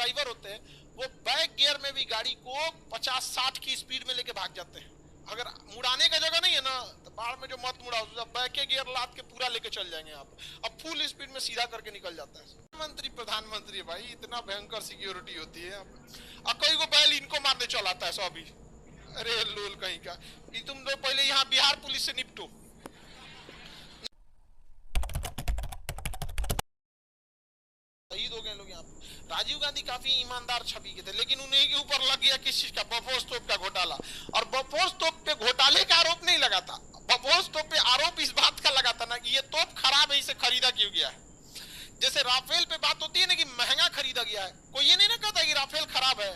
Driver होते हैं वो बैक गियर में भी गाड़ी को 50-60 की स्पीड में लेके भाग जाते हैं। अगर मुड़ाने का जगह नहीं है ना तो बाढ़ में जो मत मुड़ाओ, बैक के गियर लाद के पूरा लेके चल जाएंगे आप, अब फुल स्पीड में सीधा करके निकल जाता है। प्रधानमंत्री भाई इतना भयंकर सिक्योरिटी होती है। अब कोई को बैल इनको मारने चल आता है सो अभी, अरे लोल कहीं का, तुम लोग पहले यहाँ बिहार पुलिस से निपटो। शहीद हो गए लोग यहाँ पे। राजीव गांधी काफी ईमानदार छवि के थे, लेकिन उन्हीं के ऊपर लग गया किस चीज का, बफोर्स तोप का घोटाला। और बफोर्स तोप पे घोटाले का आरोप नहीं लगा था, बफोर्स तोप पे आरोप इस बात का लगा था ना कि ये तोप खराब है, इसे खरीदा क्यों गया है। जैसे राफेल पे बात होती है ना कि महंगा खरीदा गया है, कोई ये नहीं ना कहता कि राफेल खराब है,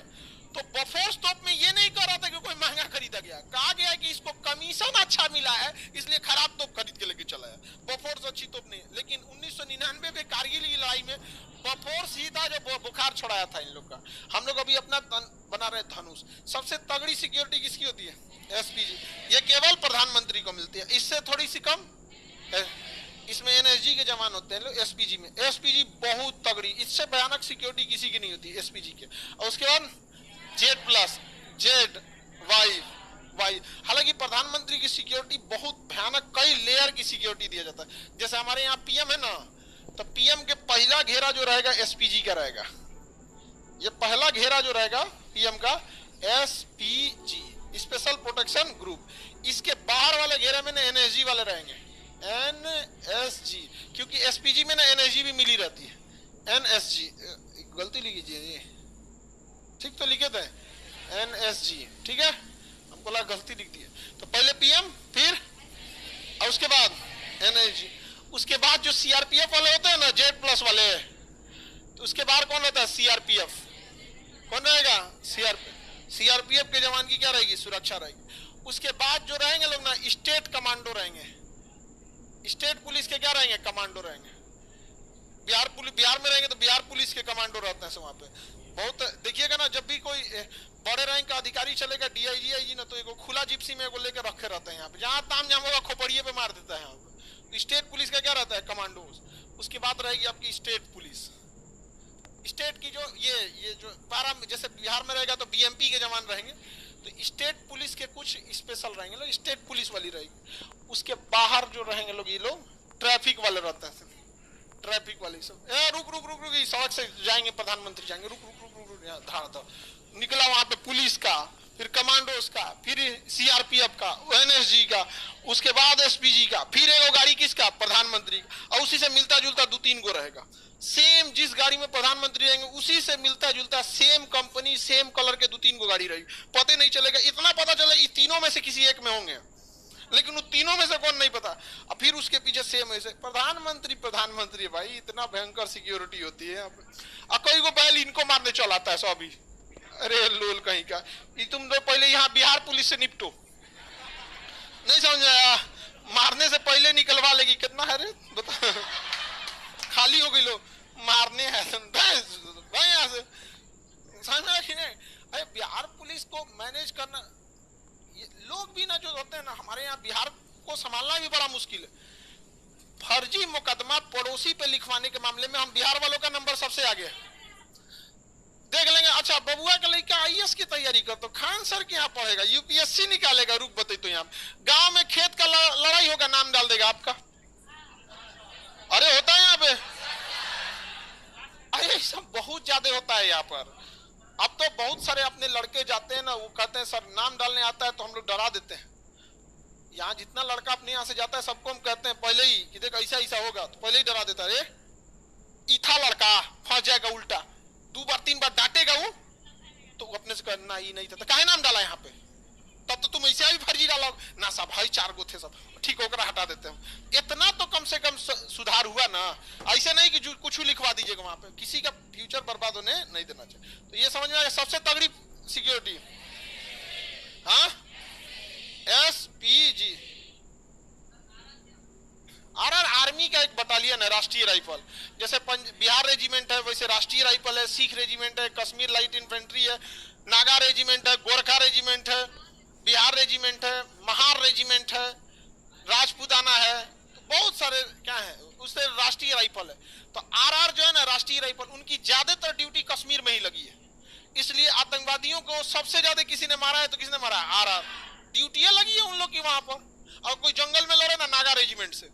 तो बफोर्स तोप में ये नहीं कह रहा था कि कोई महंगा खरीदा गया, कहा गया कि इसको कमीशन अच्छा मिला है इसलिए खराब तोप खरीद के लेके चला है। बफोर्स अच्छी तोप नहीं। लेकिन 1999 में कारगिल की लड़ाई में बफोर्स ही था जो बुखार छुड़ाया था इन लोग का। हम लोग अभी अपना बना रहे धनुष। सबसे तगड़ी सिक्योरिटी किसकी होती है? एसपीजी। ये केवल प्रधानमंत्री को मिलती है, इससे थोड़ी सी कम इसमें एनएसजी के जवान होते हैं लोग। एसपीजी में एसपीजी बहुत तगड़ी, इससे भयानक सिक्योरिटी किसी की नहीं होती एसपीजी के। और उसके बाद Z plus, Z Y Y. हालांकि प्रधानमंत्री की सिक्योरिटी बहुत भयानक, कई लेयर की सिक्योरिटी दिया जाता है। जैसे हमारे यहाँ पीएम है ना, तो पीएम के पहला घेरा जो रहेगा एसपीजी का रहेगा। ये पहला घेरा जो रहेगा पीएम का एसपीजी, स्पेशल प्रोटेक्शन ग्रुप। इसके बाहर वाले घेरे में ना एनएसजी वाले रहेंगे, एनएसजी, क्योंकि एसपीजी में ना एनएसजी भी मिली रहती है। एनएसजी गलती लिखिए ये, ठीक तो लिखे थे एनएसजी, ठीक है, हमको लगा गलती लिख दी है। तो पहले पीएम, फिर और उसके बाद एनएसजी। उसके बाद जो सीआरपीएफ वाले होते हैं ना, जेड प्लस वाले, तो उसके बाद कौन होता है? सीआरपीएफ। कौन रहेगा? सीआरपीएफ के जवान की क्या रहेगी? सुरक्षा रहेगी। उसके बाद जो रहेंगे लोग ना, स्टेट कमांडो रहेंगे। स्टेट पुलिस के क्या रहेंगे? कमांडो रहेंगे। बिहार में रहेंगे तो बिहार पुलिस के कमांडो रहते हैं वहां पे। बहुत देखिएगा ना, जब भी कोई बड़े रैंक का अधिकारी चलेगा, डीआईजी आईजी ना, तो एगो खुला जिप्सी में एगो लेकर रखे रहते हैं यहाँ पे, जहां ताम जाम होगा खोपड़िए पे मार देता है यहाँ पे। स्टेट पुलिस का क्या रहता है? कमांडोज। उसके बाद रहेगी आपकी स्टेट पुलिस। स्टेट की जो ये जो पारा, जैसे बिहार में रहेगा तो बीएमपी के जवान रहेंगे, तो स्टेट पुलिस के कुछ स्पेशल रहेंगे लोग, स्टेट पुलिस वाली रहेगी। उसके बाहर जो रहेंगे लोग, ये लोग ट्रैफिक वाले रहते हैं, ट्रैफिक वाले सब। रुक रुक रुक रुक, सड़क से जाएंगे प्रधानमंत्री, जाएंगे, रुक रुक रुक रुक, धारा था निकला वहां पे पुलिस का, फिर कमांडोज का, फिर सीआरपीएफ का, एनएसजी का, उसके बाद एसपीजी का, फिर एगो गाड़ी किसका? प्रधानमंत्री का। और उसी से मिलता जुलता 2-3 गो रहेगा। सेम जिस गाड़ी में प्रधानमंत्री रहेंगे उसी से मिलता जुलता सेम कंपनी, सेम कलर के 2-3 गो गाड़ी रहेगी। पता नहीं चलेगा, इतना पता चलेगा इस तीनों में से किसी एक में होंगे, लेकिन उन तीनों में से कौन नहीं पता। अब फिर उसके पीछे सेम ऐसे प्रधानमंत्री भाई इतना भयंकर सिक्योरिटी होती है। अब कोई को बैल इनको मारने चल आता है सो अभी, अरे लोल कहीं का, तुम लोग पहले यहाँ बिहार पुलिस से निपटो। नहीं समझ आया? मारने से पहले निकलवा लेगी। कितना है रे बता, खाली हो गई लो, मारने है यहाँ से, समझ कि नहीं? अरे बिहार पुलिस को मैनेज करना, लोग भी ना जो होते हैं ना, हमारे यहाँ बिहार को संभालना भी बड़ा मुश्किल है। फर्जी मुकदमा पड़ोसी पे लिखवाने के मामले में हम बिहार वालों का नंबर सबसे आगे है। देख लेंगे, अच्छा बबुआ का लड़का आईएएस की तैयारी कर, तो खान सर के यहाँ पढ़ेगा, यूपीएससी निकालेगा, रुक बते तो यहाँ गांव में खेत का लड़ाई होगा, नाम डाल देगा आपका। अरे होता है यहाँ पे, अरे सब बहुत ज्यादा होता है यहाँ पर। अब तो बहुत सारे अपने लड़के जाते हैं ना, वो कहते हैं सर नाम डालने आता है, तो हम लोग डरा देते हैं। यहाँ जितना लड़का अपने यहाँ से जाता है सबको हम कहते हैं पहले ही कि देख ऐसा ऐसा होगा, तो पहले ही डरा देता है। इथा लड़का फंस जाएगा उल्टा, 2 बार 3 बार डांटेगा वो, तो अपने से कहना ही नहीं था, तो काहे नाम डाला यहाँ पे? तब तो तुम ऐसे ही फर्जी डालो ना। सब भाई 4 गो थे, सब ठीक होकर हटा देते हैं। इतना तो कम से कम सुधार हुआ ना। ऐसे नहीं कि कुछ भी लिखवा दीजिएगा वहां पे, किसी का फ्यूचर बर्बाद होने नहीं देना चाहिए। तो ये समझ में आया सबसे तगड़ी सिक्योरिटी। हाँ, एसपीजी। आर्मी का एक बटालियन है, राष्ट्रीय राइफल। जैसे बिहार रेजिमेंट है वैसे राष्ट्रीय राइफल है, सिख रेजिमेंट है, कश्मीर लाइट इन्फेंट्री है, नागा रेजिमेंट है, गोरखा रेजिमेंट है, बिहार रेजिमेंट है, महार रेजिमेंट है, राजपूताना है। तो बहुत सारे क्या है, उससे राष्ट्रीय राइफल है। तो आरआर जो है ना, राष्ट्रीय राइफल, उनकी ज्यादातर ड्यूटी कश्मीर में ही लगी है। इसलिए आतंकवादियों को सबसे ज्यादा किसी ने मारा है तो किसने मारा है? आरआर। ड्यूटियां लगी है उन लोग की वहां पर। और कोई जंगल में लड़े ना नागा रेजिमेंट से,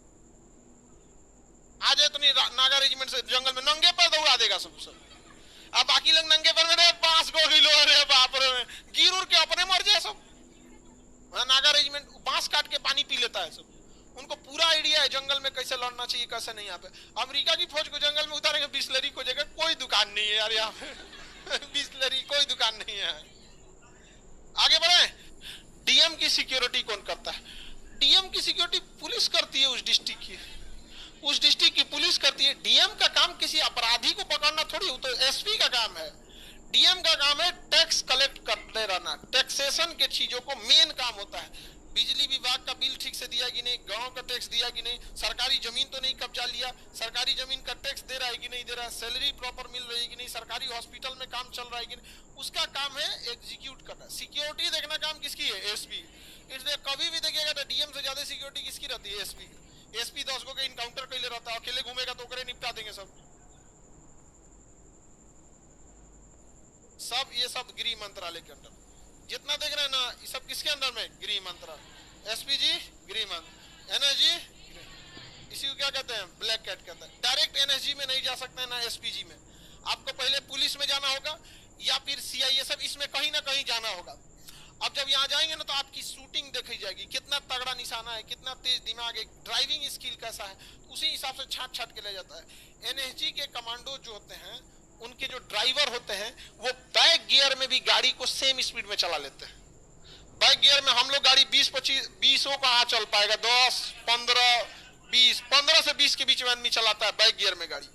आ जाए तो नहीं, नागा रेजिमेंट से जंगल में नंगे पर दौड़ा देगा सब सब। अब बाकी लोग नंगे पर में बांस गोली लो, अरे बाप रे, गिर उड़ के अपने मर जाए सब। नागा रेजिमेंट बांस काट के पानी पी लेता है सब। उनको पूरा आइडिया है जंगल में कैसे लड़ना चाहिए, कैसे नहीं। यहाँ पे अमेरिका की फौज को जंगल में उतारेंगे, बिस्लरी को जगह कोई दुकान नहीं है यार यहाँ पे बिस्लरी कोई दुकान नहीं है। आगे बढ़े। डीएम की सिक्योरिटी कौन करता है? डीएम की सिक्योरिटी पुलिस करती है, उस डिस्ट्रिक्ट की, उस डिस्ट्रिक्ट की पुलिस करती है। डीएम का काम किसी अपराधी को पकड़ना थोड़ी, तो एसपी का काम है। डीएम का काम है टैक्स कलेक्ट करते रहना, टैक्सेशन के चीजों को मेन काम होता है। बिजली विभाग का बिल ठीक से दिया कि नहीं, गांव का टैक्स दिया कि नहीं, सरकारी जमीन तो नहीं कब्जा लिया, सरकारी जमीन का टैक्स दे रहा है कि नहीं दे रहा है, सैलरी प्रॉपर मिल रही है कि नहीं, सरकारी हॉस्पिटल में काम चल रहा है कि नहीं, उसका काम है एग्जीक्यूट करना। सिक्योरिटी देखना काम किसकी है? एसपी। इसलिए कभी भी देखिएगा तो डीएम से ज्यादा सिक्योरिटी किसकी रहती है? एसपी। एसपी 10 को इनकाउंटर कैले रहता है, अकेले घूमेगा तो करे निपटा देंगे सब। सब ये सब गृह मंत्रालय के अंदर जितना देख रहे हैं ना, ये सब किसके अंदर में? गृह मंत्रालय। एसपी जी गृह मंत्री, एनएसजी इसी को क्या कहते हैं? ब्लैक कैट कहते हैं। डायरेक्ट एनएसजी में नहीं जा सकते हैं ना एसपीजी में, आपको पहले पुलिस में जाना होगा या फिर सीआईए, सब इसमें कहीं ना कहीं जाना होगा। अब जब यहाँ जाएंगे ना तो आपकी शूटिंग देखी जाएगी, कितना तगड़ा निशाना है, कितना तेज दिमाग है, ड्राइविंग स्किल कैसा है, उसी हिसाब से छाट छाट के ले जाता है। एनएसजी के कमांडो जो होते हैं, उनके जो ड्राइवर होते हैं, वो बैक गियर में भी गाड़ी को सेम स्पीड में चला लेते हैं। बैक गियर में हम लोग गाड़ी 20-25 को कहाँ चल पाएगा, 10, 15, 20, 15 से 20 के बीच में आदमी चलाता है बैक गियर में गाड़ी,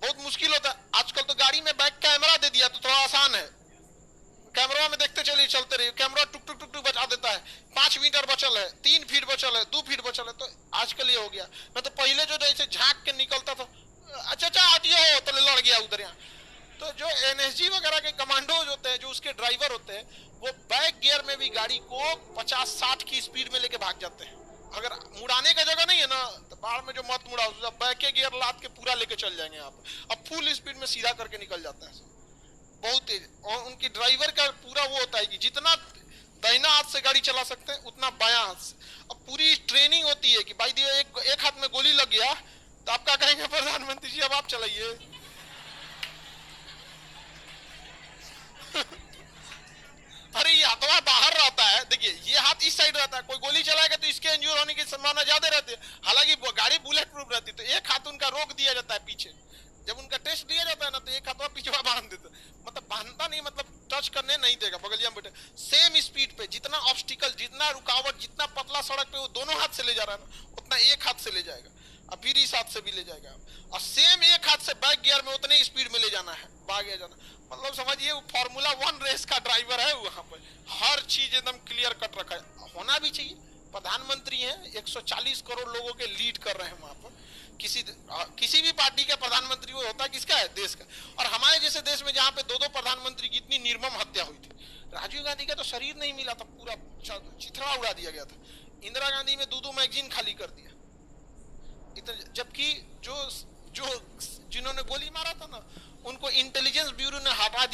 बहुत मुश्किल होता है। आजकल तो गाड़ी में बैक कैमरा दे दिया तो थोड़ा आसान है, कैमरा में देखते चलिए, चलते रहिए, कैमरा टुक टुक टुक टुक बचा देता है। 5 मीटर बचल है, 3 फीट बचल है, 2 फीट बचल है, तो आजकल ये हो गया। मैं तो पहले जो जैसे झांक के निकलता था, अच्छा हटियो तो लड़ गया उधर यहाँ। तो जो एनएसजी वगैरह के कमांडोज होते हैं, जो उसके ड्राइवर होते हैं, वो बैक गियर में भी गाड़ी को 50-60 की स्पीड में लेके भाग जाते हैं। अगर मुड़ाने का जगह नहीं है ना, तो बाहर में जो मत मुड़ाओ, बैक के गियर लाद के पूरा लेके चल जाएंगे आप। अब फुल स्पीड में सीधा करके निकल जाता है, बहुत तेज। और उनकी ड्राइवर का पूरा वो होता है कि जितना दाहिना हाथ से गाड़ी चला सकते हैं उतना बायां हाथ से। अब पूरी ट्रेनिंग होती है कि भाई दिया एक हाथ में गोली लग गया तो आप क्या कहेंगे? प्रधानमंत्री जी अब आप चलाइए अरे ये हाथवा बाहर रहता है, देखिए ये हाथ इस साइड रहता है, कोई गोली चलाएगा तो इसके इंजूर होने की संभावना ज्यादा रहती है। हालांकि गाड़ी बुलेट प्रूफ रहती है, तो एक हाथ उनका रोक दिया जाता है पीछे। जब उनका टेस्ट लिया जाता है ना, तो एक हाथवा पीछे बांध देता, मतलब बांधता नहीं, मतलब टच करने नहीं देगा, बगलिया में बैठे सेम स्पीड पे। जितना ऑब्स्टिकल, जितना रुकावट, जितना पतला सड़क पे वो दोनों हाथ से ले जा रहा है ना, उतना एक हाथ से ले जाएगा, और फिर इस हाथ से भी ले जाएगा, और सेम एक हाथ से बैक गियर में उतने स्पीड में ले जाना है, भागे जाना। मतलब समझिए वो फार्मूला 1 रेस का ड्राइवर है वहां पर। हर चीज एकदम क्लियर कट रखा है, होना भी चाहिए। प्रधानमंत्री हैं, 140 करोड़ लोगों के लीड कर रहे हैं वहां पर। किसी भी पार्टी का प्रधानमंत्री वो होता है किसका है? देश का। और हमारे जैसे देश में जहां पे 2-2 प्रधानमंत्री की इतनी निर्मम हत्या हुई थी, राजीव गांधी का तो शरीर नहीं मिला था, पूरा चिथड़ा उड़ा दिया गया था। इंदिरा गांधी में 2-2 मैगजीन खाली कर दिया। जबकि जो जिन्होंने गोली मारा था ना, उनको इंटेलिजेंस ब्यूरो ने हटा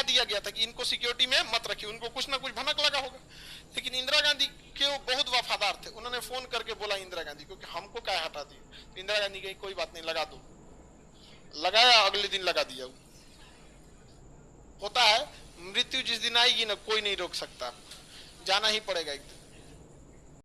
दिया गया था कि इनको सिक्योरिटी में मत रखिए, उनको कुछ ना कुछ भनक लगा होगा। लेकिन इंदिरा गांधी के वो बहुत वफादार थे, उन्होंने फोन करके बोला इंदिरा गांधी को कि हमको क्या हटा दिए। तो इंदिरा गांधी कही कोई बात नहीं, लगा दो। लगाया, अगले दिन लगा दिया। होता है, मृत्यु जिस दिन आएगी ना, कोई नहीं रोक सकता, जाना ही पड़ेगा एक दिन।